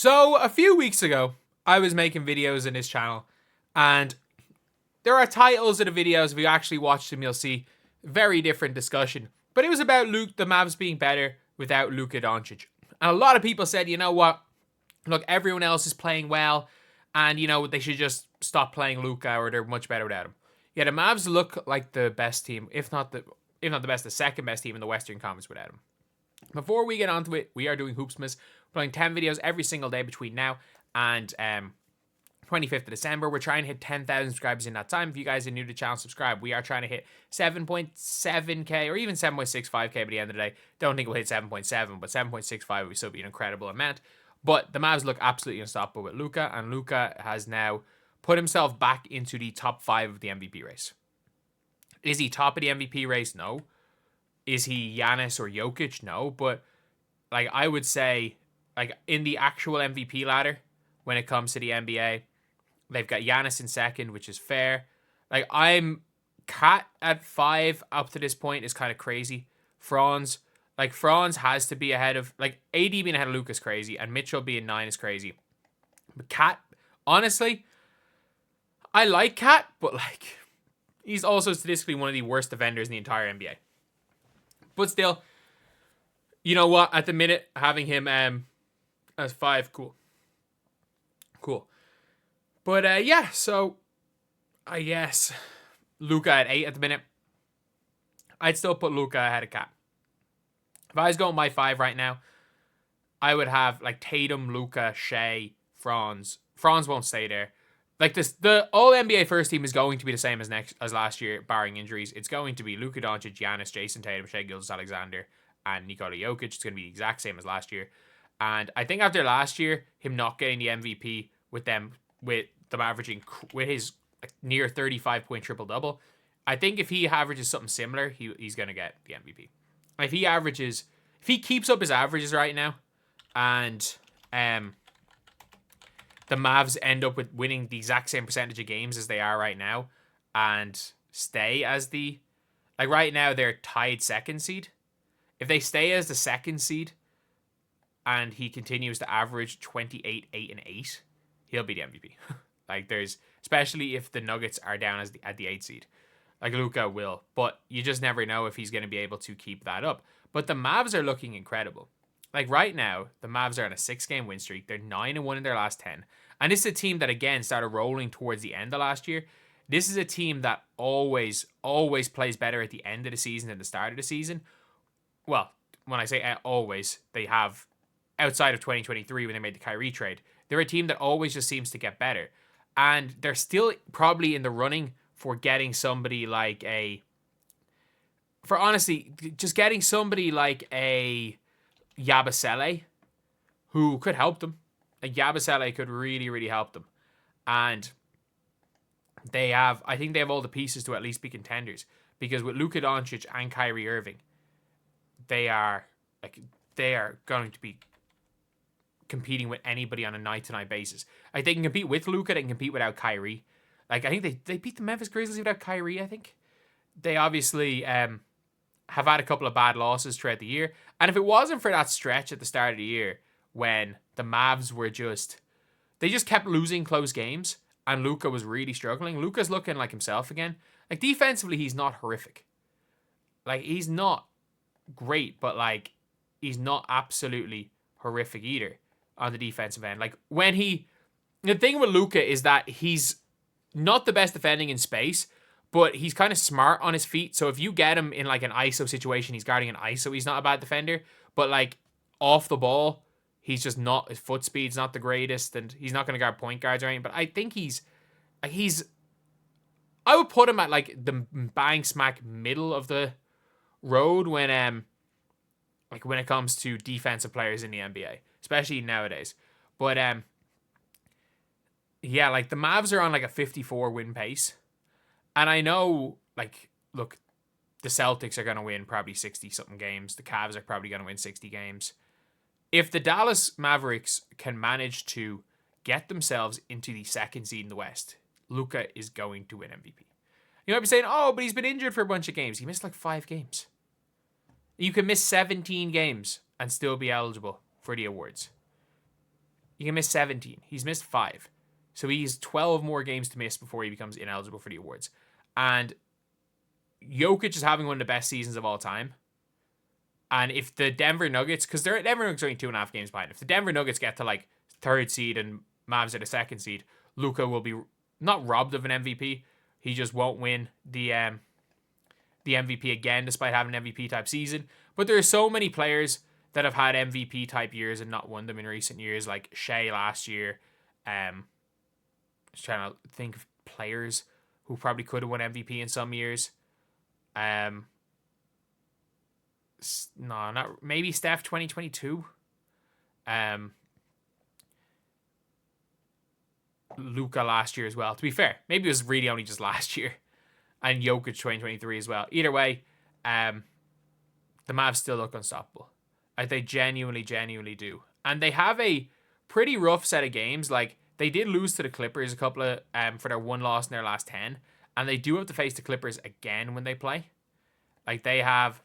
So a few weeks ago, I was making videos in this channel, and there are titles of the videos. If you actually watch them, you'll see very different discussion. But it was about the Mavs being better without Luka Doncic. And a lot of people said, you know what? Look, everyone else is playing well, and you know they should just stop playing Luka, or they're much better without him. Yeah, the Mavs look like the best team, if not the best, the second best team in the Western Conference without him. Before we get onto it, we are doing Hoopsmas. We're playing 10 videos every single day between now and 25th of December. We're trying to hit 10,000 subscribers in that time. If you guys are new to the channel, subscribe. We are trying to hit 7.7k or even 7.65k by the end of the day. Don't think we'll hit 7.7, but 7.65 would still be an incredible amount. But the Mavs look absolutely unstoppable with Luka, and Luka has now put himself back into the top 5 of the MVP race. Is he top of the MVP race? No. Is he Giannis or Jokic? No. But like I would say, like in the actual MVP ladder, when it comes to the NBA, they've got Giannis in second, which is fair. Like I'm Cat at 5 up to this point is kind of crazy. Franz has to be ahead of, like, AD being ahead of Luka is crazy, and Mitchell being 9 is crazy. But Cat, honestly, I like Cat, but like he's also statistically one of the worst defenders in the entire NBA. But still, you know what? At the minute, having him as 5, cool. But yeah, so I guess Luka at 8 at the minute. I'd still put Luka ahead of Cat. If I was going by 5 right now, I would have like Tatum, Luka, Shea, Franz. Franz won't stay there. Like this, the all NBA first team is going to be the same as last year, barring injuries. It's going to be Luka Doncic, Giannis, Jason Tatum, Shea Gilgeous-Alexander, and Nikola Jokic. It's going to be the exact same as last year. And I think after last year, him not getting the MVP with them averaging with his near 35-point triple-double, I think if he averages something similar, he's going to get the MVP. If he keeps up his averages right now, and the Mavs end up with winning the exact same percentage of games as they are right now, and stay as right now they're tied second seed. If they stay as the second seed, and he continues to average 28, 8, and 8, he'll be the MVP. Especially if the Nuggets are down at the 8th seed. Like Luka will, but you just never know if he's going to be able to keep that up. But the Mavs are looking incredible. Like right now, the Mavs are on a 6-game win streak. They're 9-1 in their last 10. And this is a team that, again, started rolling towards the end of last year. This is a team that always plays better at the end of the season than the start of the season. Well, when I say always, they have, outside of 2023 when they made the Kyrie trade, they're a team that always just seems to get better. And they're still probably in the running for getting somebody like getting somebody like a Yabusele who could help them. Like Yabusele could really, really help them. And I think they have all the pieces to at least be contenders. Because with Luka Doncic and Kyrie Irving, they are going to be competing with anybody on a night-to-night basis. Like they can compete with Luka, they can compete without Kyrie. Like I think they beat the Memphis Grizzlies without Kyrie, I think. They obviously have had a couple of bad losses throughout the year. And if it wasn't for that stretch at the start of the year when the Mavs were they just kept losing close games and Luka was really struggling. Luka's looking like himself again. Like defensively, he's not horrific. Like he's not great, but like he's not absolutely horrific either on the defensive end. Like the thing with Luka is that he's not the best defending in space, but he's kind of smart on his feet. So if you get him in like an ISO situation, he's guarding an ISO, he's not a bad defender. But like off the ball, he's just not, his foot speed's not the greatest, and he's not going to guard point guards or anything. But I think I would put him at like the bang smack middle of the road when it comes to defensive players in the NBA, especially nowadays. But yeah, like the Mavs are on like a 54 win pace. And I know, like, look, the Celtics are going to win probably 60-something games. The Cavs are probably going to win 60 games. If the Dallas Mavericks can manage to get themselves into the second seed in the West, Luka is going to win MVP. You might be saying, oh, but he's been injured for a bunch of games. He missed like 5 games. You can miss 17 games and still be eligible for the awards. he can miss 17. He's missed 5. So he's 12 more games to miss before he becomes ineligible for the awards. And Jokic is having one of the best seasons of all time. And if the Denver Nuggets, because Denver Nuggets are only 2.5 games behind. If the Denver Nuggets get to like 3rd seed and Mavs are the 2nd seed, Luka will be not robbed of an MVP. He just won't win the MVP again, despite having an MVP type season. But there are so many players that have had MVP type years and not won them in recent years, like Shea last year. Just trying to think of players who probably could have won MVP in some years. No, not maybe Steph 2022. Luka last year as well. To be fair, maybe it was really only just last year, and Jokic 2023 as well. Either way, the Mavs still look unstoppable. Like they genuinely do, and they have a pretty rough set of games. Like they did lose to the Clippers a couple of for their one loss in their last 10, and they do have to face the Clippers again when they play. Like they have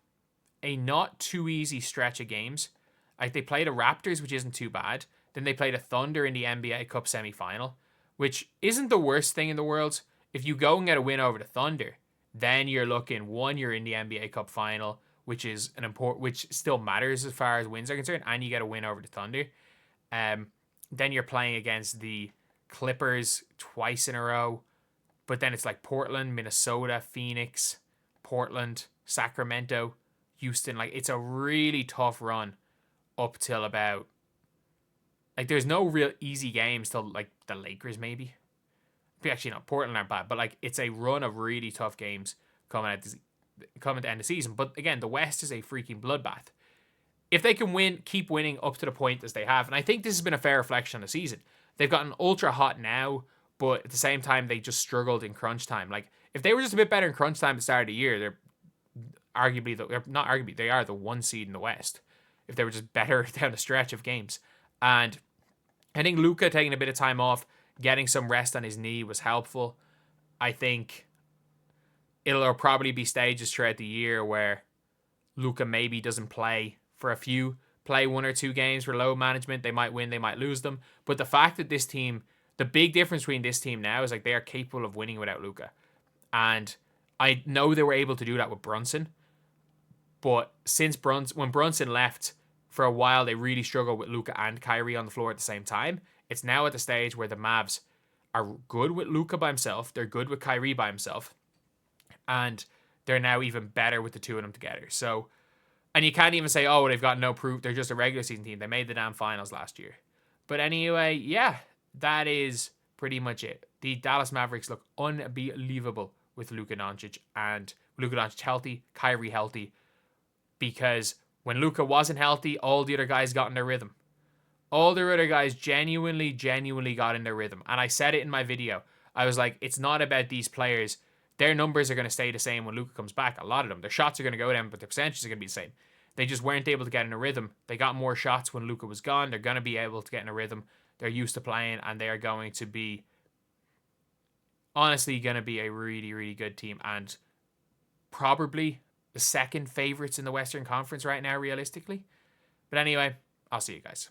a not too easy stretch of games. Like they play the Raptors, which isn't too bad. Then they play the Thunder in the NBA Cup semifinal, which isn't the worst thing in the world. If you go and get a win over the Thunder, then you're looking, one, you're in the NBA Cup final, which is which still matters as far as wins are concerned, and you get a win over the Thunder. Then you're playing against the Clippers twice in a row, but then it's like Portland, Minnesota, Phoenix, Portland, Sacramento, Houston. Like it's a really tough run up till about, like there's no real easy games till like the Lakers maybe. Actually, no, Portland aren't bad, but like it's a run of really tough games coming at the end of the season. But again, the West is a freaking bloodbath. If they can keep winning up to the point as they have, and I think this has been a fair reflection on the season. They've gotten ultra hot now, but at the same time, they just struggled in crunch time. Like if they were just a bit better in crunch time at the start of the year, they are the 1 seed in the West. If they were just better down the stretch of games. And I think Luka taking a bit of time off, getting some rest on his knee was helpful. I think it'll probably be stages throughout the year where Luka maybe doesn't play for a few, play 1 or 2 games for load management. They might win, they might lose them. But the fact that this team, the big difference between this team now is like they are capable of winning without Luka. And I know they were able to do that with Brunson. But when Brunson left for a while, they really struggled with Luka and Kyrie on the floor at the same time. It's now at the stage where the Mavs are good with Luka by himself. They're good with Kyrie by himself. And they're now even better with the two of them together. So, and you can't even say, oh, they've got no proof. They're just a regular season team. They made the damn finals last year. But anyway, yeah, that is pretty much it. The Dallas Mavericks look unbelievable with Luka Doncic, and Luka Doncic healthy, Kyrie healthy. Because when Luka wasn't healthy, all the other guys got in their rhythm. All the other guys genuinely got in their rhythm. And I said it in my video. I was like, it's not about these players. Their numbers are going to stay the same when Luka comes back. A lot of them. Their shots are going to go down, but their percentages are going to be the same. They just weren't able to get in a rhythm. They got more shots when Luka was gone. They're going to be able to get in a rhythm. They're used to playing, and they are going to be, honestly, going to be a really, really good team. And probably the second favorites in the Western Conference right now, realistically. But anyway, I'll see you guys.